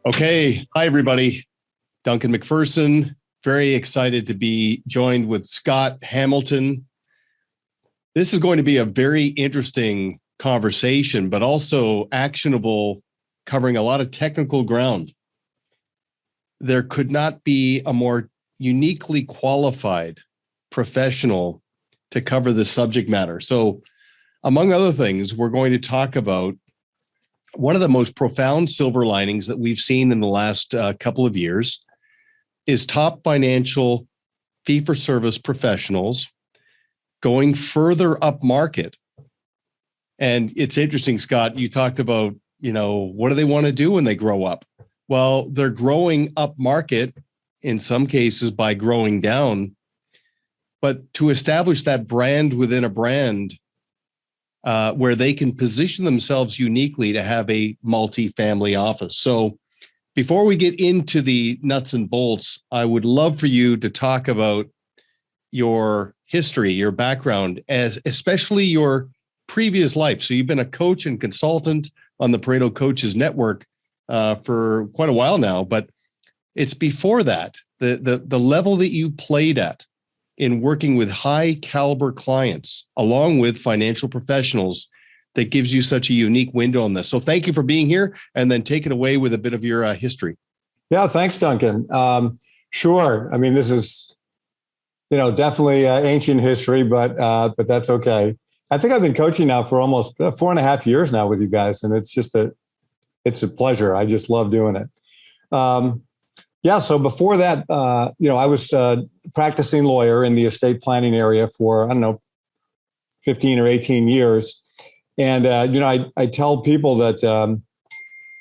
Okay. Hi, everybody. Duncan MacPherson. Very excited to be joined with Scott Hamilton. This is going to be a very interesting conversation, but also actionable, covering a lot of technical ground. There could not be a more uniquely qualified professional to cover this subject matter. So, among other things, we're going to talk about one of the most profound silver linings that we've seen in the last couple of years is top financial fee-for-service professionals going further up market. And it's interesting, Scott, you talked about, what do they want to do when they grow up? Well, they're growing up market in some cases by growing down, but to establish that brand within a brand where they can position themselves uniquely to have a multi-family office. So before we get into the nuts and bolts, I would love for you to talk about your history, your background, especially your previous life. So you've been a coach and consultant on the Pareto Coaches Network for quite a while now, but it's before that, the level that you played at in working with high caliber clients, along with financial professionals, that gives you such a unique window on this. So thank you for being here, and then take it away with a bit of your history. Yeah, thanks, Duncan. Sure. I mean, this is, definitely ancient history, but that's okay. I think I've been coaching now for almost 4.5 years now with you guys, and it's a pleasure. I just love doing it. Yeah. So before that, I was practicing lawyer in the estate planning area for, 15 or 18 years. And, I tell people that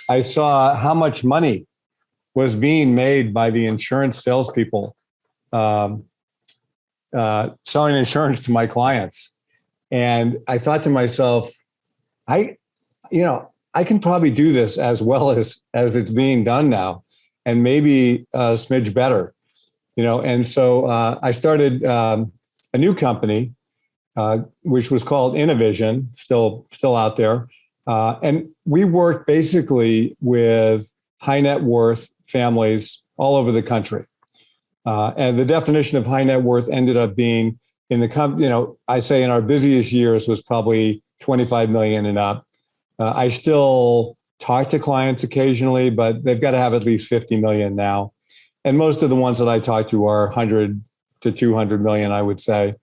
I saw how much money was being made by the insurance salespeople selling insurance to my clients. And I thought to myself, I can probably do this as well as it's being done now, and maybe a smidge better, And so I started a new company, which was called Innovision, still out there. And we worked basically with high net worth families all over the country. And the definition of high net worth ended up being I say in our busiest years was probably 25 million and up. I still talk to clients occasionally, but they've got to have at least 50 million now. And most of the ones that I talk to are 100 to 200 million, I would say.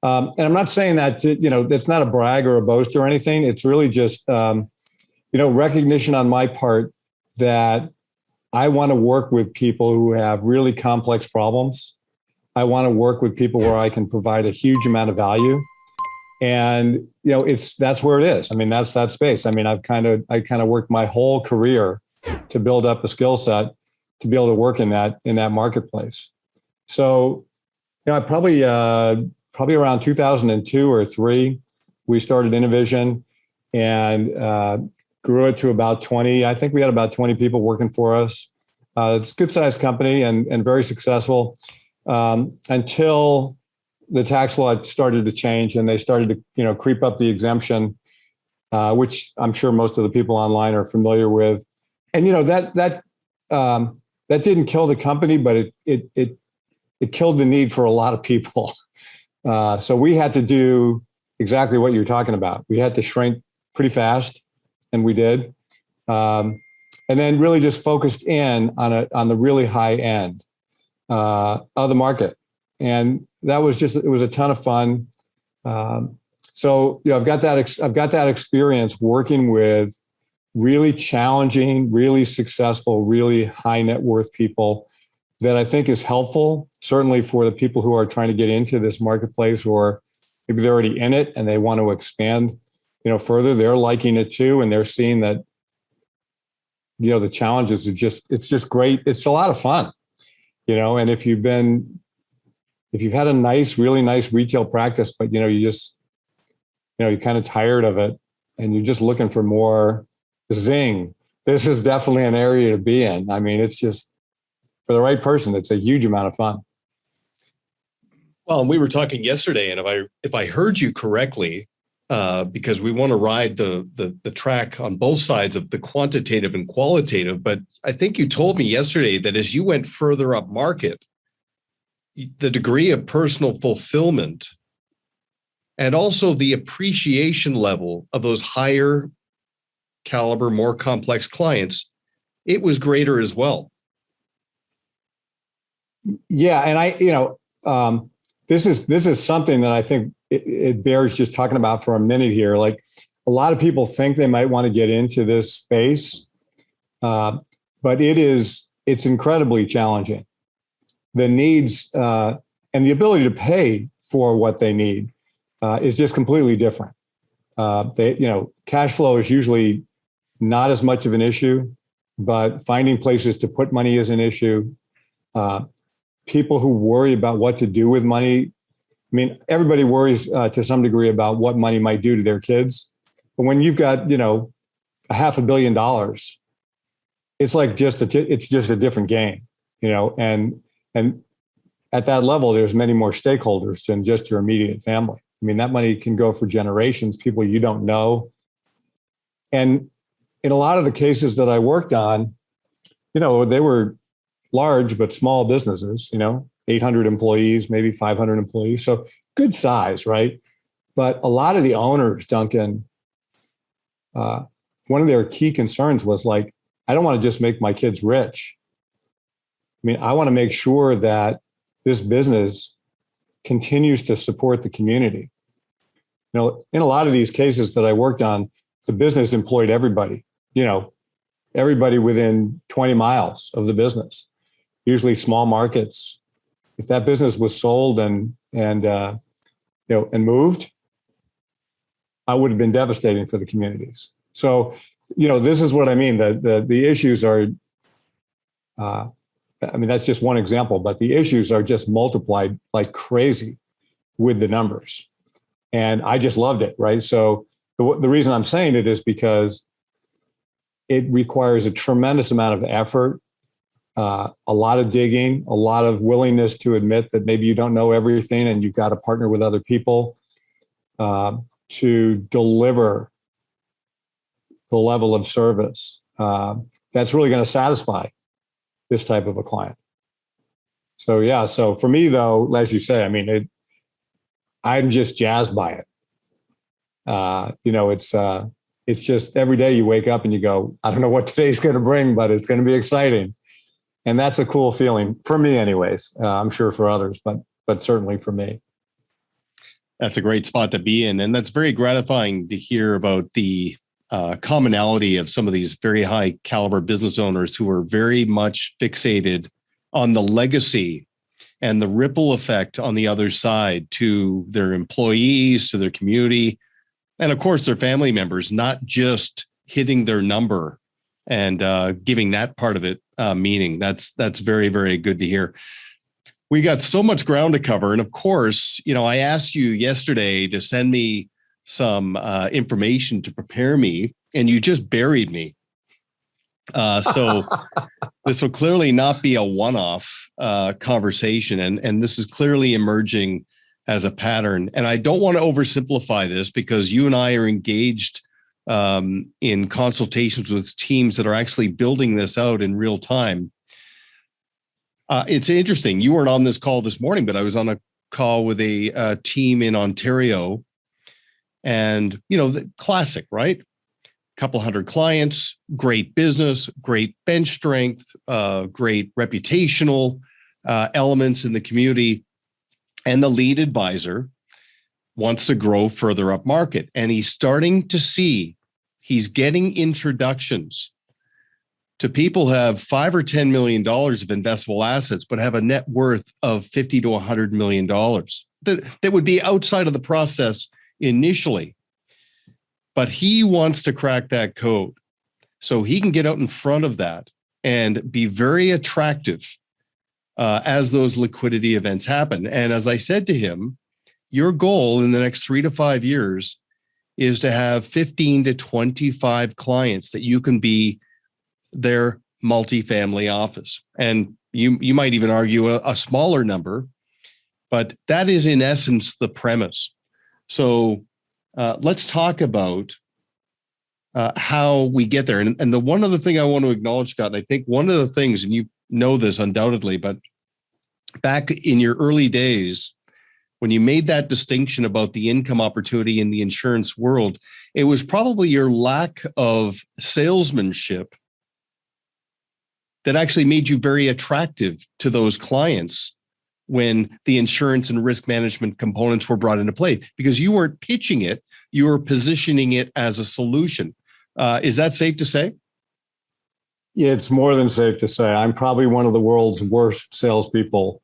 And I'm not saying that, it's not a brag or a boast or anything. It's really just, recognition on my part that I want to work with people who have really complex problems. I want to work with people where I can provide a huge amount of value. And, that's where it is. I mean, that's that space. I mean, I kind of worked my whole career to build up a skill set to be able to work in that marketplace. So, I probably around 2002 or 3, we started Innovision and grew it to about 20. I think we had about 20 people working for us. It's a good sized company and very successful until the tax law started to change and they started to, creep up the exemption, which I'm sure most of the people online are familiar with. And, that didn't kill the company, but it killed the need for a lot of people. So we had to do exactly what you're talking about. We had to shrink pretty fast, and we did. And then really just focused in on the really high end of the market. And that was it was a ton of fun. So, I've got that experience working with really challenging, really successful, really high net worth people that I think is helpful, certainly for the people who are trying to get into this marketplace, or maybe they're already in it and they want to expand, further. They're liking it too. And they're seeing that, the challenges are it's just great. It's a lot of fun, and if you've had a really nice retail practice, but, you're kind of tired of it and you're just looking for more zing, this is definitely an area to be in. I mean, it's just, for the right person, it's a huge amount of fun. Well, we were talking yesterday, and if I heard you correctly, because we want to ride the track on both sides of the quantitative and qualitative. But I think you told me yesterday that as you went further up market, the degree of personal fulfillment and also the appreciation level of those higher caliber, more complex clients, it was greater as well. Yeah, and this is something that I think it bears just talking about for a minute here. Like, a lot of people think they might want to get into this space, but it's incredibly challenging. The needs and the ability to pay for what they need is just completely different. Cash flow is usually not as much of an issue, but finding places to put money is an issue. People who worry about what to do with money. I mean, everybody worries to some degree about what money might do to their kids. But when you've got, $500 million, it's like it's just a different game, and at that level, there's many more stakeholders than just your immediate family. I mean, that money can go for generations, people you don't know. And in a lot of the cases that I worked on, they were large but small businesses, 800 employees, maybe 500 employees. So good size, right? But a lot of the owners, Duncan, one of their key concerns was like, I don't want to just make my kids rich. I mean, I want to make sure that this business continues to support the community. In a lot of these cases that I worked on, the business employed everybody, everybody within 20 miles of the business, usually small markets. If that business was sold and moved, I would have been devastating for the communities. So, this is what I mean. The issues are, that's just one example, but the issues are just multiplied like crazy with the numbers. And I just loved it, right? So the reason I'm saying it is because it requires a tremendous amount of effort, a lot of digging, a lot of willingness to admit that maybe you don't know everything and you've got to partner with other people to deliver the level of service that's really going to satisfy this type of a client. So, yeah. So for me, though, as you say, I'm just jazzed by it. It's just every day you wake up and you go, I don't know what today's going to bring, but it's going to be exciting. And that's a cool feeling for me anyways. I'm sure for others, but certainly for me. That's a great spot to be in. And that's very gratifying to hear about the commonality of some of these very high caliber business owners who are very much fixated on the legacy and the ripple effect on the other side to their employees, to their community, and of course their family members, not just hitting their number and giving that part of it meaning. That's very, very good to hear. We got so much ground to cover. And of course, I asked you yesterday to send me some information to prepare me, and you just buried me. So this will clearly not be a one-off conversation, and this is clearly emerging as a pattern. And I don't want to oversimplify this because you and I are engaged in consultations with teams that are actually building this out in real time. It's interesting. You weren't on this call this morning, but I was on a call with a team in Ontario, and the classic, right? Couple hundred clients, great business, great bench strength, great reputational elements in the community. And the lead advisor wants to grow further up market. And he's starting to see, he's getting introductions to people who have $5 or $10 million of investable assets, but have a net worth of $50 to $100 million that would be outside of the process initially. But he wants to crack that code so he can get out in front of that and be very attractive as those liquidity events happen. And as I said to him, your goal in the next 3 to 5 years is to have 15 to 25 clients that you can be their multifamily office. And you might even argue a smaller number, but that is in essence the premise. So let's talk about how we get there. And the one other thing I want to acknowledge, Scott, and I think one of the things, and you know this undoubtedly, but back in your early days, when you made that distinction about the income opportunity in the insurance world, it was probably your lack of salesmanship that actually made you very attractive to those clients when the insurance and risk management components were brought into play, because you weren't pitching it, you were positioning it as a solution. Is that safe to say? Yeah, it's more than safe to say. I'm probably one of the world's worst salespeople.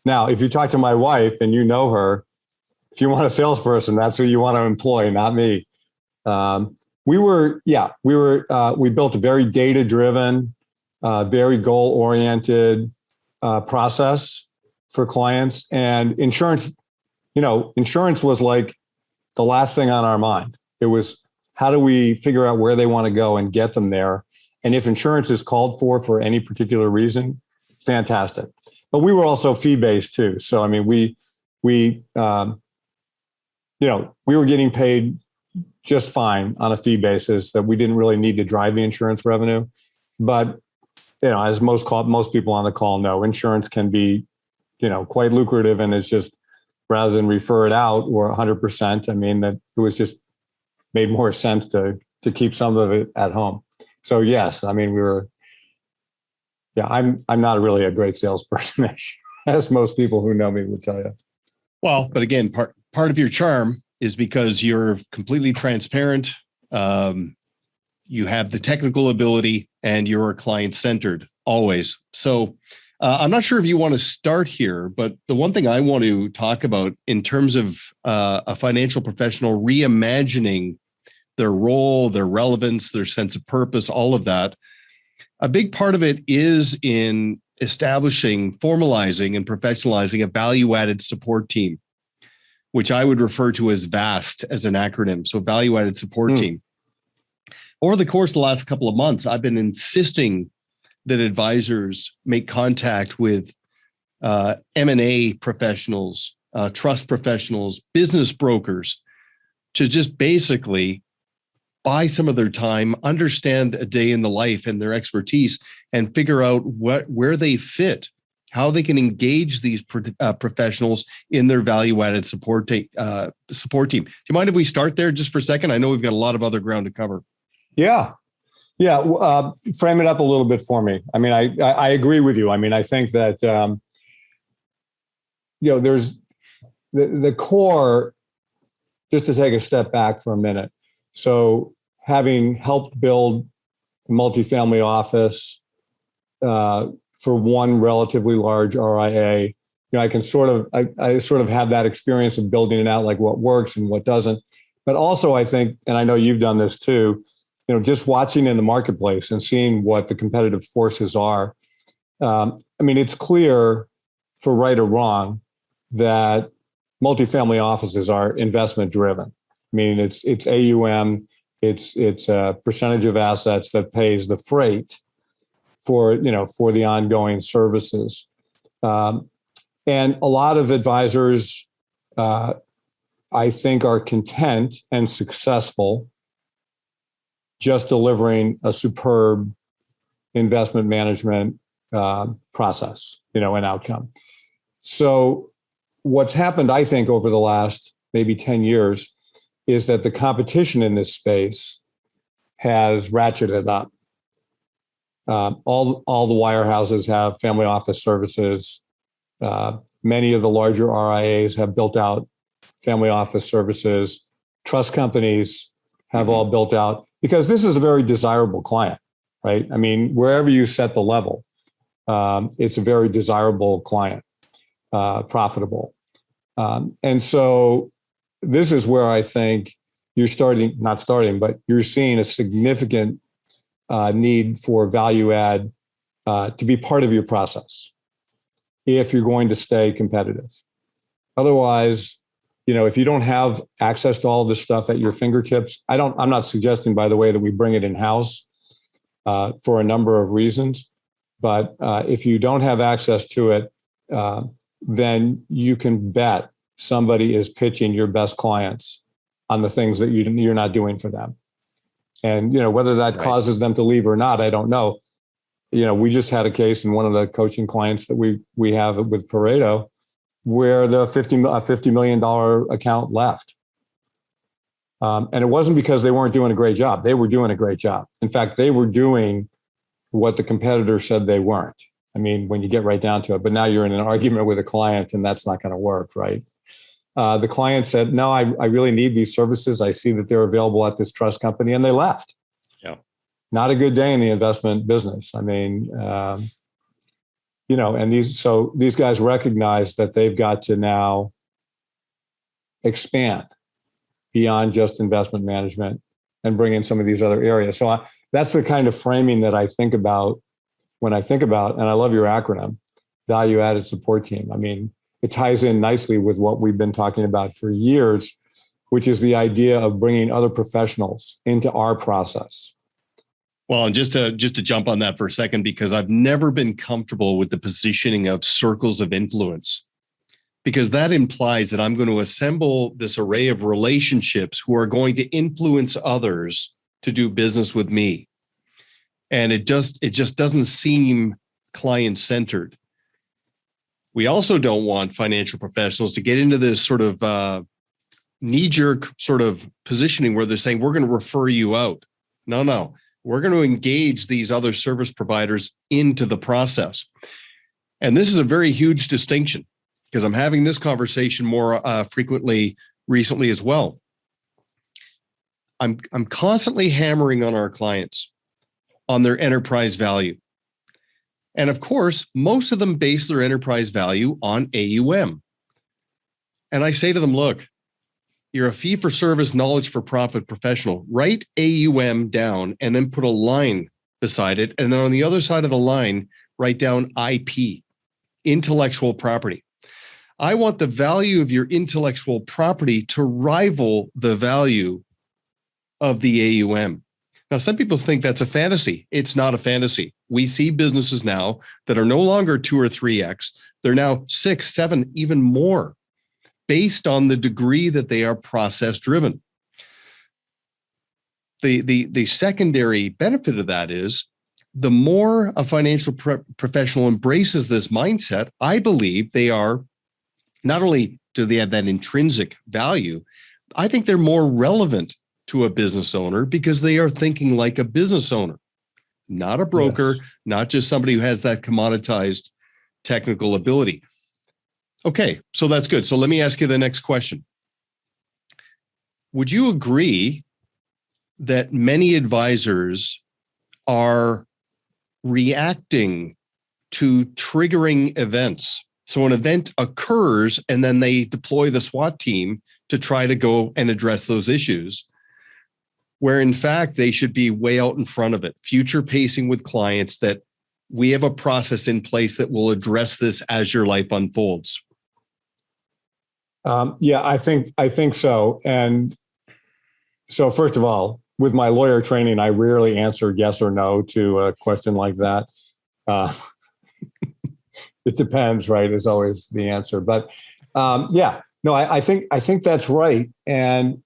Now, if you talk to my wife and you know her, if you want a salesperson, that's who you want to employ, not me. We built a very data-driven, very goal-oriented process for clients. And insurance was like the last thing on our mind. It was, how do we figure out where they want to go and get them there? And if insurance is called for any particular reason, fantastic. But we were also fee-based too. So, I mean, we were getting paid just fine on a fee basis, that we didn't really need to drive the insurance revenue. But, as most people on the call know, insurance can be, quite lucrative. And it's just, rather than refer it out or 100%, I mean, that it was just made more sense to keep some of it at home. So yes, I mean, I'm not really a great salesperson, as most people who know me would tell you. Well, but again, part of your charm is because you're completely transparent. You have the technical ability and you're client-centered always. So I'm not sure if you want to start here, but the one thing I want to talk about in terms of a financial professional reimagining their role, their relevance, their sense of purpose, all of that, a big part of it is in establishing, formalizing, and professionalizing a value-added support team, which I would refer to as VAST as an acronym. So value-added support team. Over the course of the last couple of months, I've been insisting that advisors make contact with M&A professionals, trust professionals, business brokers, to just basically buy some of their time, understand a day in the life and their expertise, and figure out where they fit, how they can engage these professionals in their value-added support team. Do you mind if we start there just for a second? I know we've got a lot of other ground to cover. Yeah. Frame it up a little bit for me. I mean, I agree with you. I mean, I think that, there's the core, just to take a step back for a minute. So having helped build a multifamily office for one relatively large RIA, I can sort of have that experience of building it out, like what works and what doesn't. But also I think, and I know you've done this too, just watching in the marketplace and seeing what the competitive forces are. I mean, it's clear, for right or wrong, that multifamily offices are investment driven. I mean, it's AUM, it's a percentage of assets that pays the freight for the ongoing services. And a lot of advisors, I think, are content and successful just delivering a superb investment management process, an outcome. So what's happened, I think, over the last maybe 10 years is that the competition in this space has ratcheted up. All the wirehouses have family office services. Many of the larger RIAs have built out family office services. Trust companies have all built out, because this is a very desirable client, right? I mean, wherever you set the level, it's a very desirable client, profitable. And so this is where I think you're seeing a significant need for value add to be part of your process if you're going to stay competitive. Otherwise, if you don't have access to all of this stuff at your fingertips, I'm not suggesting, by the way, that we bring it in-house for a number of reasons. But if you don't have access to it, then you can bet somebody is pitching your best clients on the things that you're not doing for them. And, whether that causes them to leave or not, I don't know. We just had a case in one of the coaching clients that we have with Pareto where the $50 million account left. And it wasn't because they weren't doing a great job. They were doing a great job. In fact, they were doing what the competitor said they weren't. I mean, when you get right down to it, but now you're in an argument with a client and that's not going to work, right? The client said, no, I really need these services. I see that they're available at this trust company, and they left. Yeah. Not a good day in the investment business. I mean, and these guys recognize that they've got to now expand beyond just investment management and bring in some of these other areas. So that's the kind of framing that I think about when I think about, and I love your acronym, Value-Added Support Team. I mean, it ties in nicely with what we've been talking about for years, which is the idea of bringing other professionals into our process. Well, and just to jump on that for a second, because I've never been comfortable with the positioning of circles of influence, because that implies that I'm going to assemble this array of relationships who are going to influence others to do business with me. And it just doesn't seem client-centered. We also don't want financial professionals to get into this sort of knee-jerk sort of positioning where they're saying, we're going to refer you out. No. We're going to engage these other service providers into the process. And this is a very huge distinction, because I'm having this conversation more frequently recently as well. I'm constantly hammering on our clients on their enterprise value. And of course, most of them base their enterprise value on AUM. And I say to them, look, you're a fee-for-service, knowledge-for-profit professional. Write AUM down and then put a line beside it. And then on the other side of the line, write down IP, intellectual property. I want the value of your intellectual property to rival the value of the AUM. Now, some people think that's a fantasy. It's not a fantasy. We see businesses now that are no longer 2 or 3x. They're now 6, 7, even more, based on the degree that they are process driven. The secondary benefit of that is the more a financial professional embraces this mindset, I believe they are, not only do they have that intrinsic value, I think they're more relevant to a business owner because they are thinking like a business owner, not a broker, yes, not just somebody who has that commoditized technical ability. Okay, so that's good. So let me ask you the next question. Would you agree that many advisors are reacting to triggering events? So an event occurs and then they deploy the SWAT team to try to go and address those issues, where in fact they should be way out in front of it, future pacing with clients that we have a process in place that will address this as your life unfolds. Yeah, I think so. And so first of all, with my lawyer training, I rarely answer yes or no to a question like that. It depends, right? Is always the answer. But yeah, no, I think that's right. And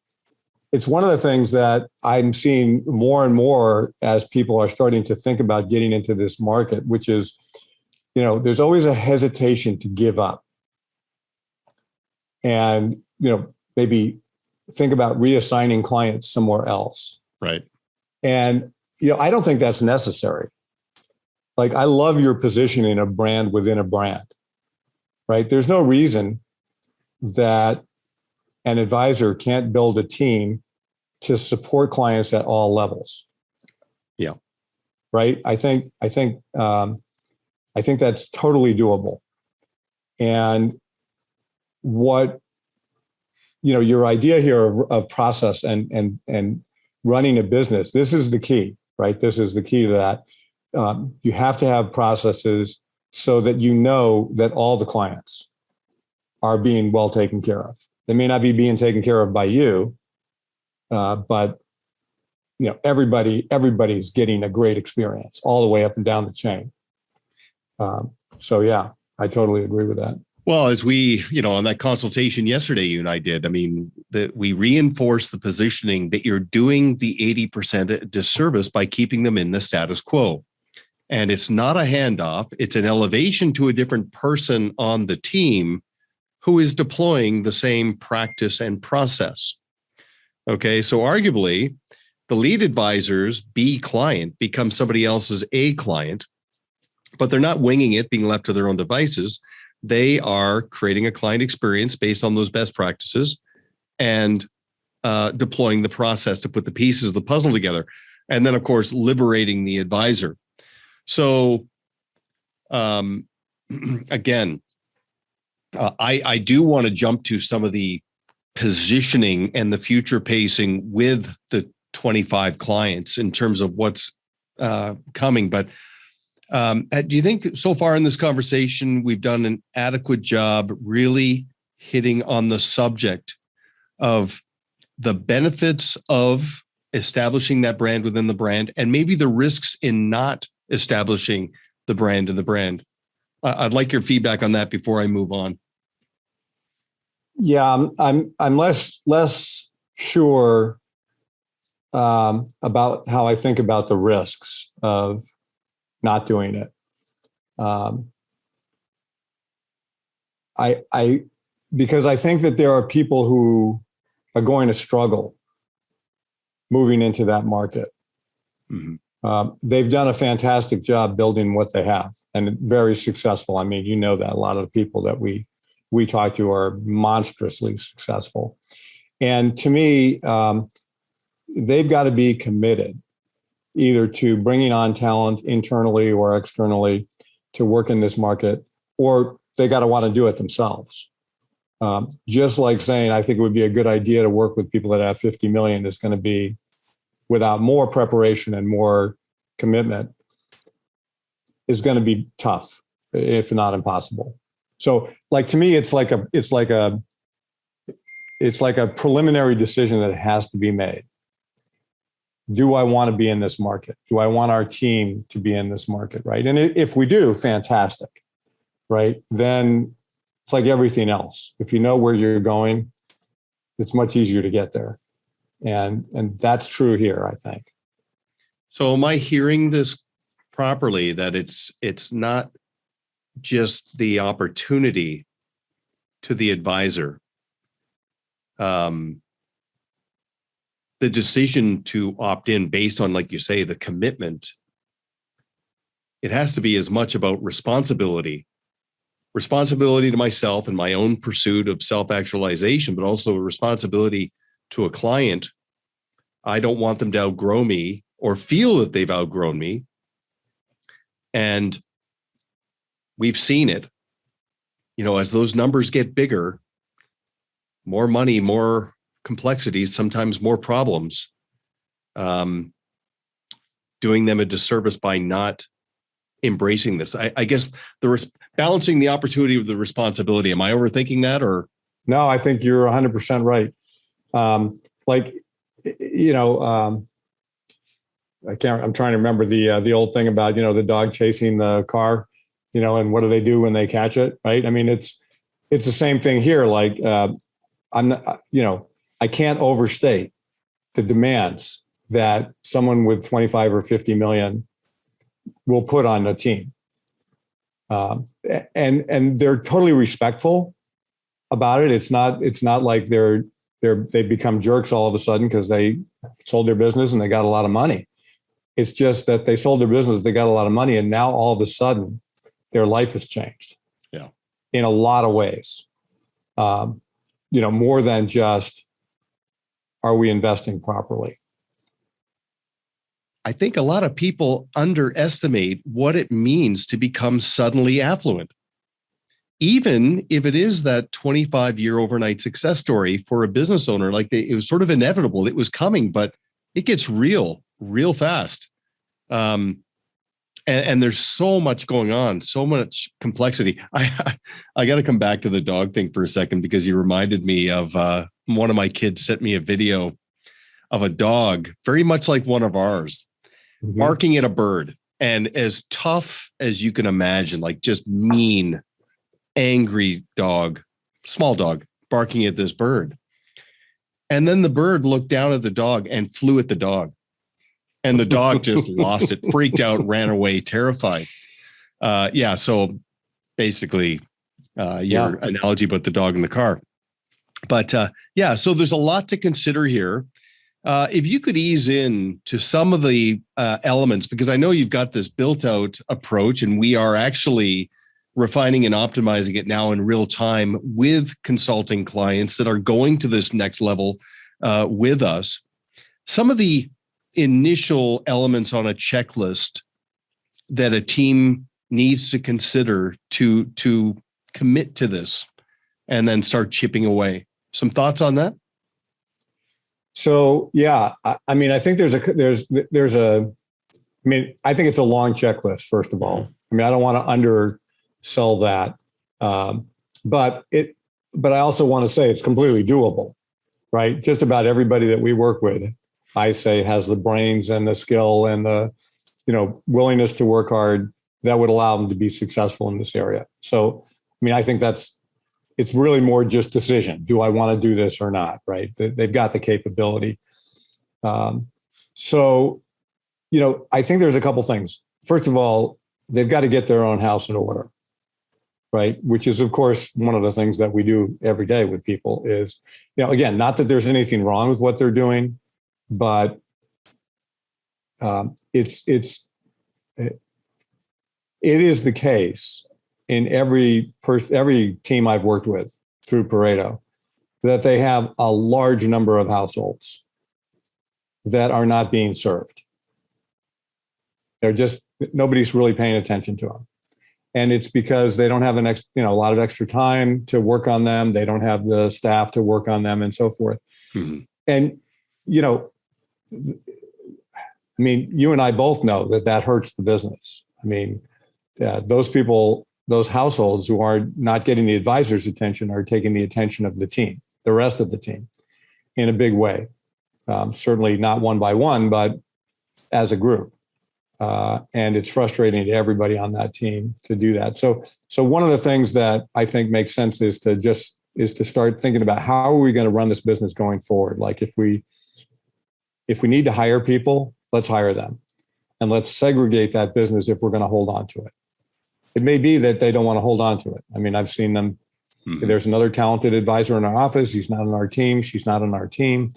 it's one of the things that I'm seeing more and more as people are starting to think about getting into this market, which is, there's always a hesitation to give up. And, maybe think about reassigning clients somewhere else. Right. And, I don't think that's necessary. Like, I love your positioning a brand within a brand, right? There's no reason that an advisor can't build a team to support clients at all levels. Yeah. Right. I think that's totally doable. And what, your idea here of process and running a business, this is the key, right? This is the key to that. You have to have processes so that that all the clients are being well taken care of. They may not be being taken care of by you, but everybody's getting a great experience all the way up and down the chain. So yeah, I totally agree with that. Well, as we, on that consultation yesterday, you and I did, I mean, that we reinforce the positioning that you're doing the 80% a disservice by keeping them in the status quo. And it's not a handoff, it's an elevation to a different person on the team who is deploying the same practice and process. Okay, so arguably, the lead advisor's B client becomes somebody else's A client, but they're not winging it, being left to their own devices. They are creating a client experience based on those best practices and deploying the process to put the pieces of the puzzle together. And then, of course, liberating the advisor. So, again, I do want to jump to some of the positioning and the future pacing with the 25 clients in terms of what's coming. But do you think so far in this conversation, we've done an adequate job really hitting on the subject of the benefits of establishing that brand within the brand and maybe the risks in not establishing the brand in the brand? I'd like your feedback on that before I move on. Yeah, I'm less sure about how I think about the risks of not doing it. Because I think that there are people who are going to struggle moving into that market. Mm-hmm. They've done a fantastic job building what they have and very successful. I mean, you know that a lot of the people that we talk to are monstrously successful. And to me, they've got to be committed either to bringing on talent internally or externally to work in this market, or they got to want to do it themselves. Just like saying, I think it would be a good idea to work with people that have 50 million is going to be, without more preparation and more commitment, is going to be tough, if not impossible. So, like, to me, it's like a preliminary decision that has to be made. Do I want to be in this market? Do I want our team to be in this market, right? And if we do, fantastic, right? Then it's like everything else. If you know where you're going, it's much easier to get there. And that's true here, I think. So am I hearing this properly, that it's not just the opportunity to the advisor, the decision to opt in based on, like you say, the commitment? It has to be as much about responsibility to myself and my own pursuit of self-actualization, but also a responsibility to a client. I don't want them to outgrow me or feel that they've outgrown me. And we've seen it, as those numbers get bigger, more money, more complexities, sometimes more problems, doing them a disservice by not embracing this. I guess balancing the opportunity with the responsibility. Am I overthinking that, or? No, I think you're 100% right. I'm trying to remember the old thing about, the dog chasing the car, and what do they do when they catch it, right? I mean, it's the same thing here. Like, I'm not, I can't overstate the demands that someone with 25 or 50 million will put on a team. And they're totally respectful about it. It's not like they become jerks all of a sudden because they sold their business and they got a lot of money. It's just that they sold their business, they got a lot of money, and now all of a sudden their life has changed. Yeah. In a lot of ways. More than just, are we investing properly? I think a lot of people underestimate what it means to become suddenly affluent. Even if it is that 25-year overnight success story for a business owner, like it was sort of inevitable, it was coming, but it gets real fast. And there's so much going on, so much complexity. I got to come back to the dog thing for a second, because you reminded me of one of my kids sent me a video of a dog, very much like one of ours, mm-hmm. barking at a bird, and as tough as you can imagine, like just mean, angry dog, small dog, barking at this bird. And then the bird looked down at the dog and flew at the dog. And the dog just lost it, freaked out, ran away, terrified. So basically, your analogy about the dog in the car. But so there's a lot to consider here. If you could ease in to some of the elements, because I know you've got this built out approach, and we are actually refining and optimizing it now in real time with consulting clients that are going to this next level with us. Some of the initial elements on a checklist that a team needs to consider to commit to this and then start chipping away. Some thoughts on that? So, I mean, I think I think it's a long checklist, first of all. I mean, I don't want to undersell that. But I also want to say it's completely doable, right? Just about everybody that we work with, I say, has the brains and the skill and the, willingness to work hard that would allow them to be successful in this area. So, I mean, I think it's really more just decision. Do I want to do this or not? Right? They've got the capability. So, I think there's a couple things. First of all, they've got to get their own house in order, right? Which is, of course, one of the things that we do every day with people is, again, not that there's anything wrong with what they're doing, but it is the case in every team I've worked with through Pareto that they have a large number of households that are not being served. Nobody's really paying attention to them. And it's because they don't have a lot of extra time to work on them. They don't have the staff to work on them and so forth. Mm-hmm. And, I mean, you and I both know that hurts the business. I mean, those people, those households who are not getting the advisor's attention are taking the attention of the team, the rest of the team, in a big way. Certainly not one by one, but as a group. And it's frustrating to everybody on that team to do that. So one of the things that I think makes sense is to start thinking about how are we going to run this business going forward? Like if we need to hire people, let's hire them, and let's segregate that business if we're going to hold on to it. It may be that they don't want to hold on to it. I mean, I've seen them. Mm-hmm. There's another talented advisor in our office. He's not on our team. She's not on our team.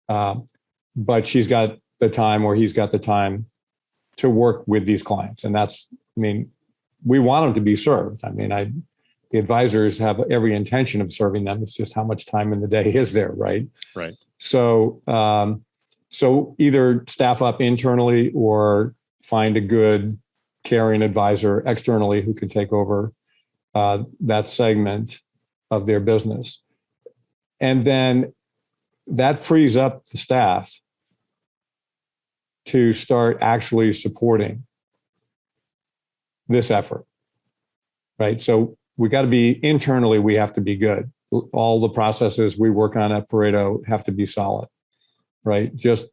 But she's got the time, or he's got the time to work with these clients. And we want them to be served. I mean, the advisors have every intention of serving them. It's just how much time in the day is there, right? Right. So either staff up internally or find a good caring advisor externally who can take over that segment of their business. And then that frees up the staff to start actually supporting this effort, right? So we got to be internally, we have to be good. All the processes we work on at Pareto have to be solid, right? Just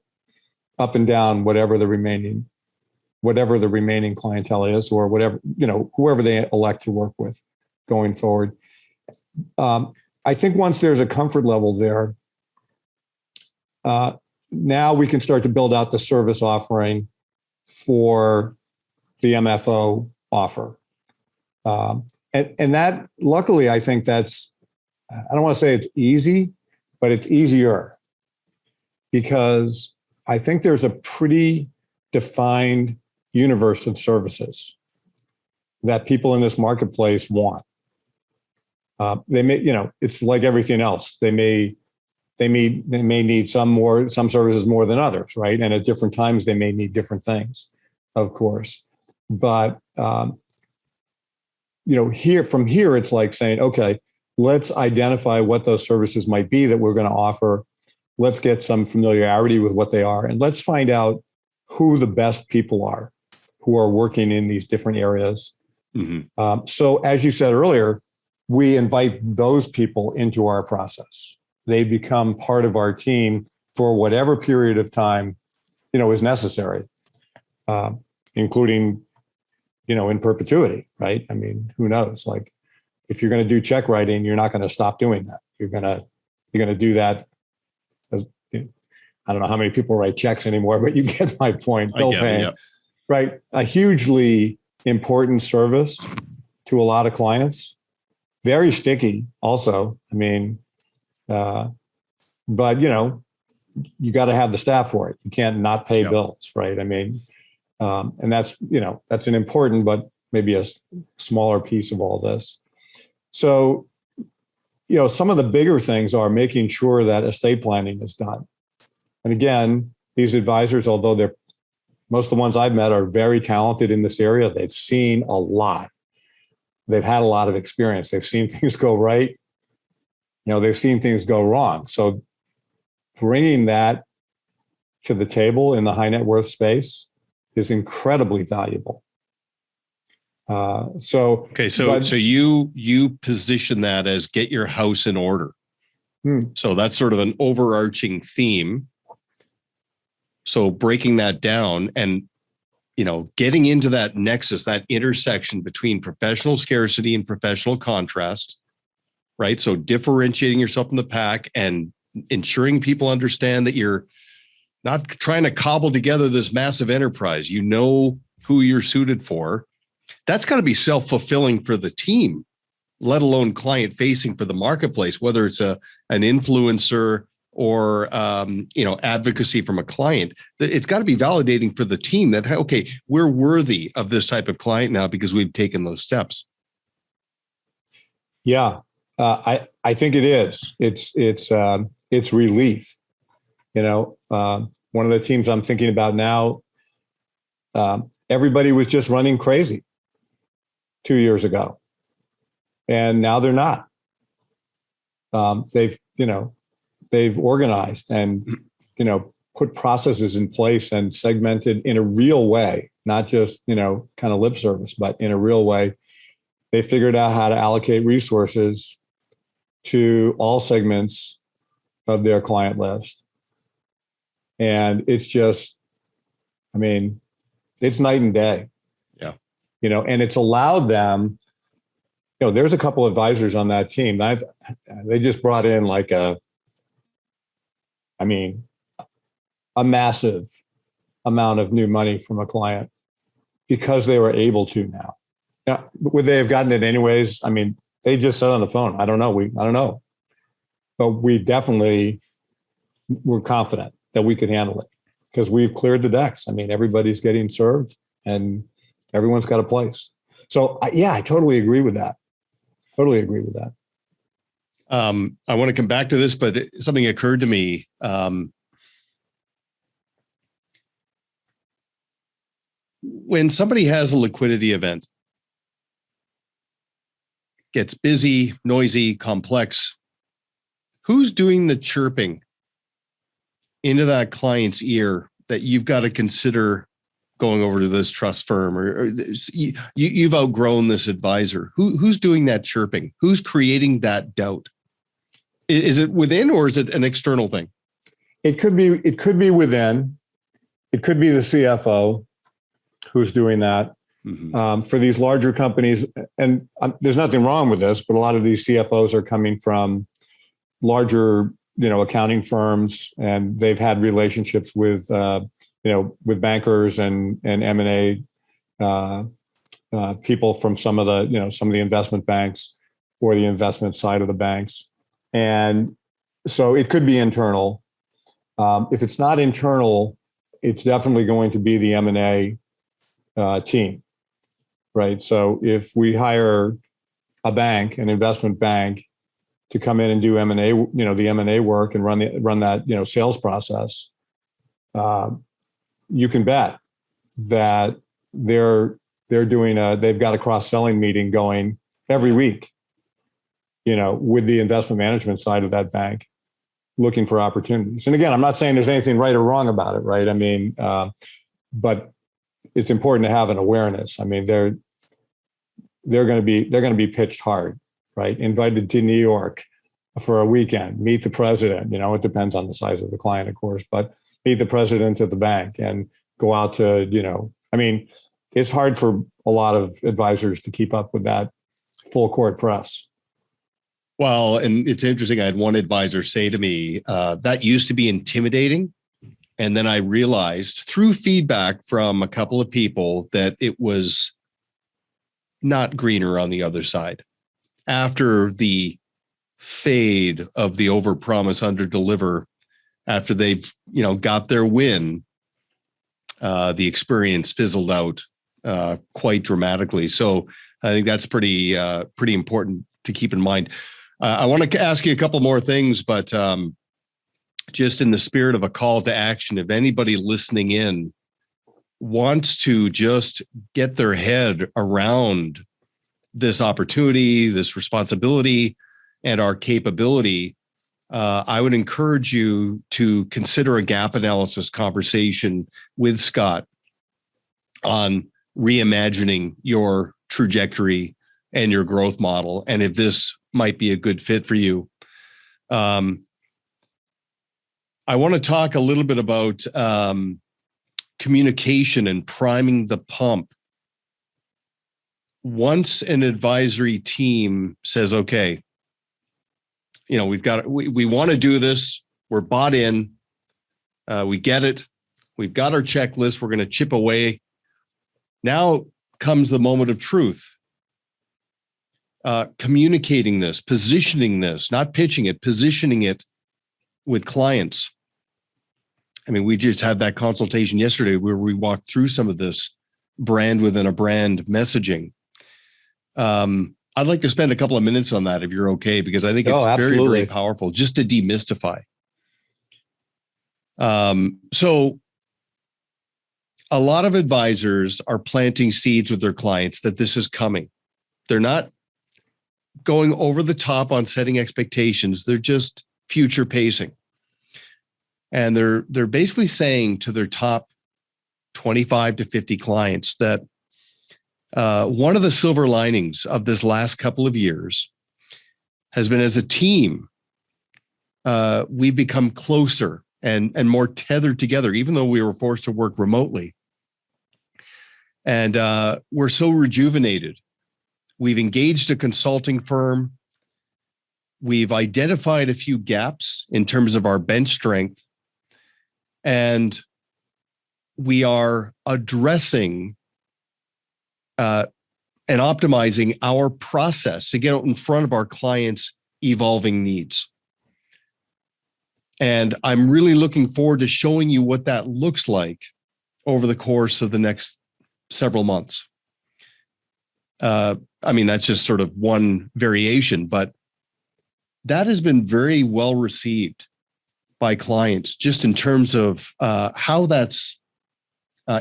up and down whatever the remaining clientele is, or whatever, whoever they elect to work with going forward. I think once there's a comfort level there, now we can start to build out the service offering for the MFO offer. And that, luckily, I think I don't want to say it's easy, but it's easier, because I think there's a pretty defined universe of services that people in this marketplace want. They may, it's like everything else. They may need some services more than others, right? And at different times, they may need different things, of course. But from here, it's like saying, okay, let's identify what those services might be that we're going to offer. Let's get some familiarity with what they are, and let's find out who the best people are who are working in these different areas. Mm-hmm. So as you said earlier, we invite those people into our process. They become part of our team for whatever period of time, is necessary, including, in perpetuity, right? I mean, who knows? Like, if you're going to do check writing, you're not going to stop doing that. You're going to do that. As, I don't know how many people write checks anymore, but you get my point. Bill paying, yeah. right? A hugely important service to a lot of clients. Very sticky, also. I mean, but you got to have the staff for it. You can't not pay bills, right? I mean, and that's an important, but maybe a smaller piece of all this. So, some of the bigger things are making sure that estate planning is done. And again, these advisors, although most of the ones I've met are very talented in this area, they've seen a lot. They've had a lot of experience. They've seen things go right. They've seen things go wrong. So bringing that to the table in the high net worth space is incredibly valuable. So you position that as get your house in order. So that's sort of an overarching theme. So breaking that down and, getting into that nexus, that intersection between professional scarcity and professional contrast, right? So differentiating yourself from the pack and ensuring people understand that you're not trying to cobble together this massive enterprise. You know who you're suited for. That's got to be self-fulfilling for the team, let alone client-facing for the marketplace, whether it's an influencer or advocacy from a client. It's got to be validating for the team that, okay, we're worthy of this type of client now because we've taken those steps. Yeah, I think it is. It's relief. One of the teams I'm thinking about now, everybody was just running crazy 2 years ago, and now they're not. They've organized and put processes in place and segmented in a real way, not just kind of lip service, but in a real way. They figured out how to allocate resources to all segments of their client list. And it's just, it's night and day. Yeah. And it's allowed them, there's a couple of advisors on that team. They just brought in like a massive amount of new money from a client because they were able to now. Now, would they have gotten it anyways? They just said on the phone, I don't know. But we definitely were confident that we could handle it because we've cleared the decks. Everybody's getting served and everyone's got a place. So I totally agree with that. I want to come back to this, but something occurred to me. When somebody has a liquidity event, gets busy, noisy, complex, who's doing the chirping into that client's ear that you've got to consider going over to this trust firm or you've outgrown this advisor? Who's doing that chirping? Who's creating that doubt? Is it within or is it an external thing? It could be within. It could be the CFO who's doing that. Mm-hmm. For these larger companies, and there's nothing wrong with this, but a lot of these CFOs are coming from larger, accounting firms, and they've had relationships with, with bankers and M&A people from some of the investment banks or the investment side of the banks. And so it could be internal. If it's not internal, it's definitely going to be the M&A team, right? So if we hire a bank, an investment bank, to come in and do M&A, the M&A work and run that sales process, you can bet that they've got a cross-selling meeting going every week, with the investment management side of that bank, looking for opportunities. And again, I'm not saying there's anything right or wrong about it, right? But it's important to have an awareness. They're going to be pitched hard, right? Invited to New York for a weekend, meet the president. It depends on the size of the client, of course, but meet the president of the bank and go out to, it's hard for a lot of advisors to keep up with that full court press. Well, and it's interesting. I had one advisor say to me, that used to be intimidating. And then I realized through feedback from a couple of people that it was not greener on the other side. After the fade of the overpromise, underdeliver, after they've, got their win, the experience fizzled out quite dramatically. So I think that's pretty important to keep in mind. I want to ask you a couple more things, but just in the spirit of a call to action, if anybody listening in wants to just get their head around this opportunity, this responsibility, and our capability, I would encourage you to consider a gap analysis conversation with Scott on reimagining your trajectory and your growth model, and if this might be a good fit for you. I want to talk a little bit about communication and priming the pump. Once an advisory team says, okay, we want to do this. We're bought in. We get it. We've got our checklist. We're going to chip away. Now comes the moment of truth. Communicating this, positioning this, not pitching it, positioning it with clients. I mean, we just had that consultation yesterday where we walked through some of this brand within a brand messaging. I'd like to spend a couple of minutes on that if you're okay, because I think it's very, very powerful just to demystify. So a lot of advisors are planting seeds with their clients that this is coming. They're not going over the top on setting expectations. They're just future pacing. And they're basically saying to their top 25 to 50 clients that one of the silver linings of this last couple of years has been, as a team, we've become closer and more tethered together, even though we were forced to work remotely. And we're so rejuvenated. We've engaged a consulting firm. We've identified a few gaps in terms of our bench strength. And we are addressing and optimizing our process to get out in front of our clients' evolving needs. And I'm really looking forward to showing you what that looks like over the course of the next several months. That's just sort of one variation, but that has been very well received by clients, just in terms of how that's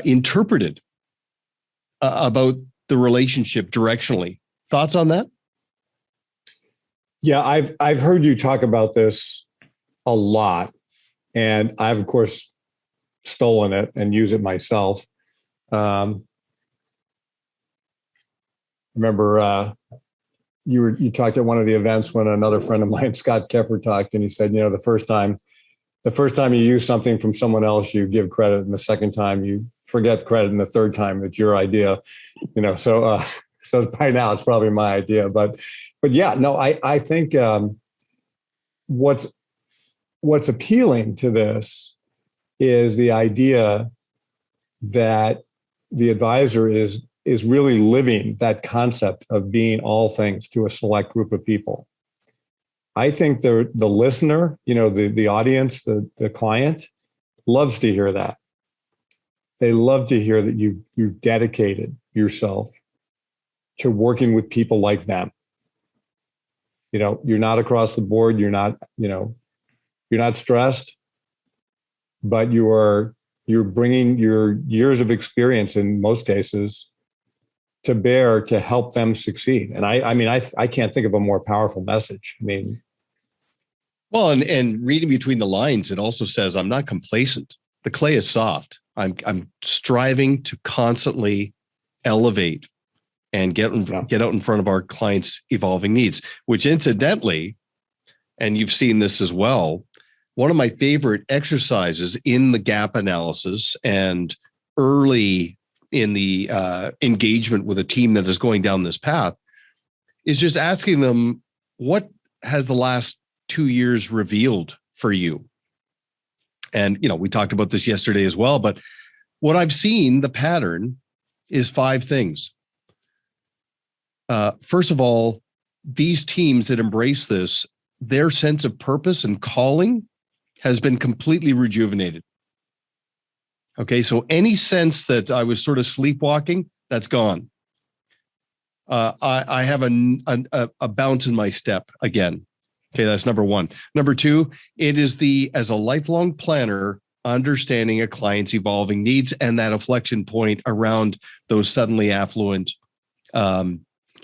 interpreted about the relationship directionally. Thoughts on that? Yeah, I've heard you talk about this a lot, and I've of course stolen it and use it myself. Remember, you talked at one of the events when another friend of mine, Scott Keffer, talked, and he said, the first time you use something from someone else, you give credit, and the second time you forget credit, and the third time it's your idea. So by now it's probably my idea, but yeah, no, I think what's appealing to this is the idea that the advisor is really living that concept of being all things to a select group of people. I think the listener, the audience, the client loves to hear that. They love to hear that you've dedicated yourself to working with people like them. You're not across the board. You're not stressed, but you're bringing your years of experience in most cases to bear to help them succeed. And I can't think of a more powerful message. Well, and reading between the lines, it also says, I'm not complacent. The clay is soft. I'm striving to constantly elevate and get out in front of our clients' evolving needs, which incidentally, and you've seen this as well, one of my favorite exercises in the gap analysis and early in the engagement with a team that is going down this path is just asking them, what has the last 2 years revealed for you? And, we talked about this yesterday as well, but what I've seen, the pattern is 5 things. First of all, these teams that embrace this, their sense of purpose and calling has been completely rejuvenated. Okay, so any sense that I was sort of sleepwalking, that's gone. I have a bounce in my step again. Okay, that's number 1. Number 2, it is as a lifelong planner, understanding a client's evolving needs and that inflection point around those suddenly affluent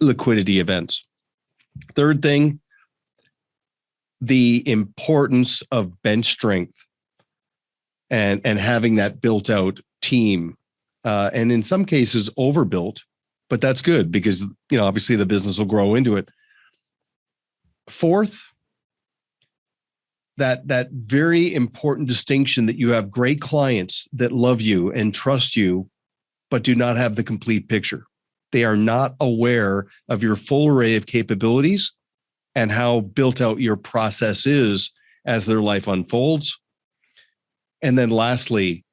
liquidity events. Third thing, the importance of bench strength and having that built out team, and in some cases overbuilt, but that's good because obviously the business will grow into it. Fourth, that very important distinction that you have great clients that love you and trust you, but do not have the complete picture. They are not aware of your full array of capabilities and how built out your process is as their life unfolds. And then lastly,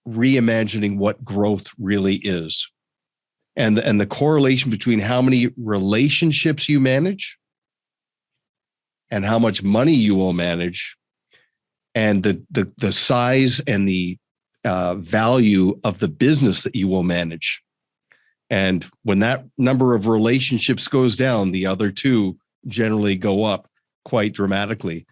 reimagining what growth really is. And the correlation between how many relationships you manage and how much money you will manage, and the size and the value of the business that you will manage. And when that number of relationships goes down, the other 2 generally go up quite dramatically.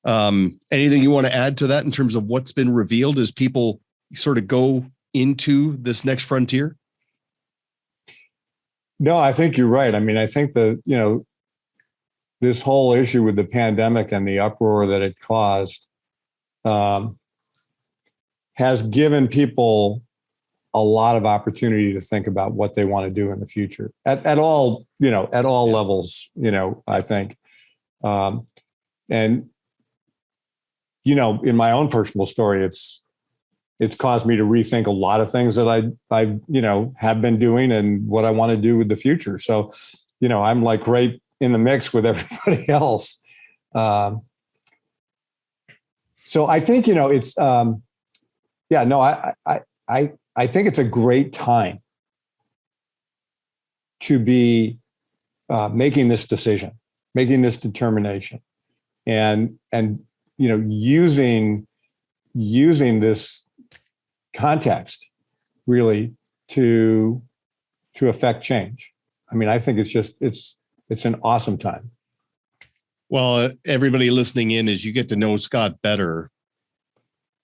Anything you want to add to that in terms of what's been revealed as people sort of go into this next frontier? No, I think you're right. I mean, I think this whole issue with the pandemic and the uproar that it caused has given people a lot of opportunity to think about what they want to do in the future at all levels, I think. And, in my own personal story, it's caused me to rethink a lot of things that I have been doing and what I want to do with the future. So, I'm like right in the mix with everybody else. So I think, it's, I think it's a great time to be making this decision, making this determination, and using this context really to affect change. I mean, I think it's an awesome time. Well, everybody listening in, as you get to know Scott better,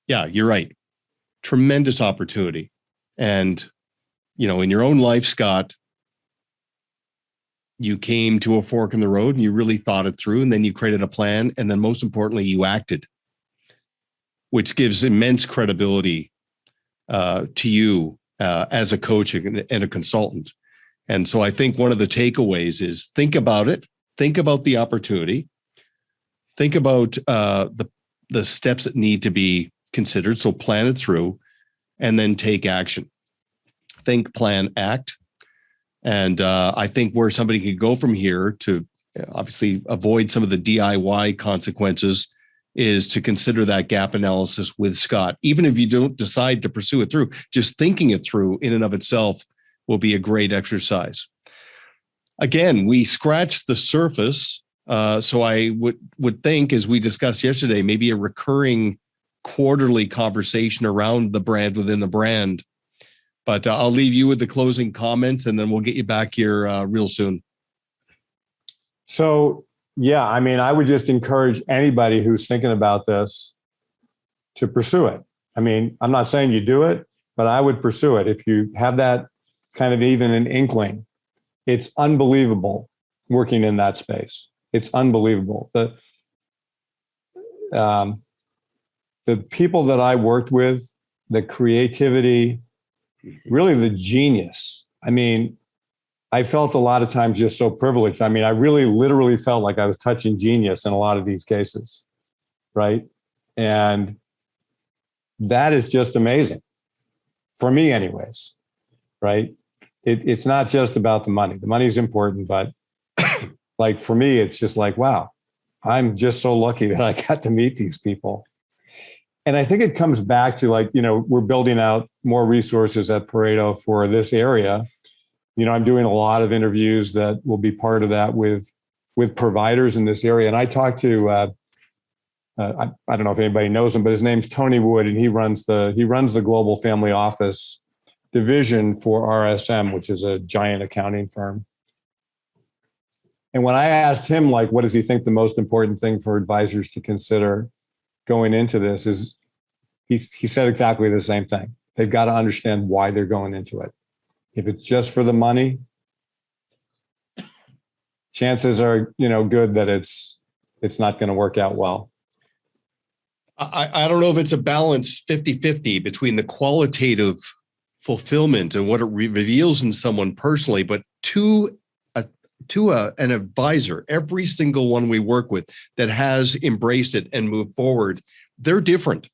yeah, you're right. Tremendous opportunity. And, in your own life, Scott, you came to a fork in the road and you really thought it through, and then you created a plan. And then most importantly, you acted, which gives immense credibility to you as a coach and a consultant. And so I think one of the takeaways is think about it, think about the opportunity, think about the steps that need to be considered. So plan it through and then take action. Think, plan, act. And I think where somebody could go from here to obviously avoid some of the DIY consequences is to consider that gap analysis with Scott. Even if you don't decide to pursue it through, just thinking it through in and of itself will be a great exercise. Again, we scratched the surface. So I would think, as we discussed yesterday, maybe a recurring quarterly conversation around the brand within the brand. But I'll leave you with the closing comments, and then we'll get you back here real soon. So, yeah, I mean, I would just encourage anybody who's thinking about this to pursue it. I mean, I'm not saying you do it, but I would pursue it. If you have that kind of even an inkling, it's unbelievable working in that space. It's unbelievable. The people that I worked with, the creativity, really the genius. I mean, I felt a lot of times just so privileged. I mean, I really literally felt like I was touching genius in a lot of these cases, right? And that is just amazing for me anyways, right? it's not just about the money. The money is important, but like for me, it's just like, wow, I'm just so lucky that I got to meet these people. And I think it comes back to like, we're building out more resources at Pareto for this area. I'm doing a lot of interviews that will be part of that with providers in this area. And I talked to, I don't know if anybody knows him, but his name's Tony Wood, and he runs the global family office division for RSM, which is a giant accounting firm. And when I asked him, like, what does he think the most important thing for advisors to consider going into this is, he said exactly the same thing. They've got to understand why they're going into it. If it's just for the money, chances are, good that it's not going to work out well. I don't know if it's a balance 50-50 between the qualitative fulfillment and what it reveals in someone personally, but to an advisor, every single one we work with that has embraced it and moved forward, they're different.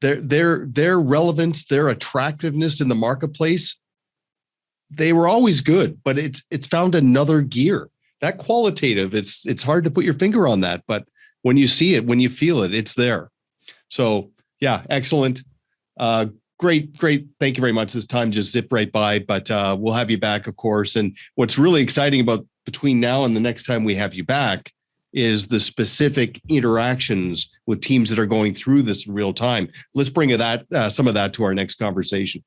Their relevance, their attractiveness in the marketplace, they were always good, but it's found another gear. That qualitative, it's hard to put your finger on that, but when you see it, when you feel it, it's there. So yeah, excellent. Great. Thank you very much. This time just zipped right by, but we'll have you back, of course. And what's really exciting about between now and the next time we have you back is the specific interactions with teams that are going through this in real time. Let's bring some of that to our next conversation.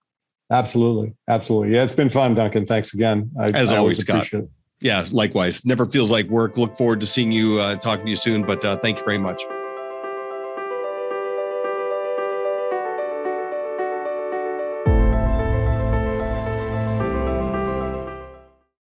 Absolutely. Yeah, it's been fun, Duncan. Thanks again. As always, Scott. Appreciate it. Yeah, likewise. Never feels like work. Look forward to seeing you, talking to you soon, but thank you very much.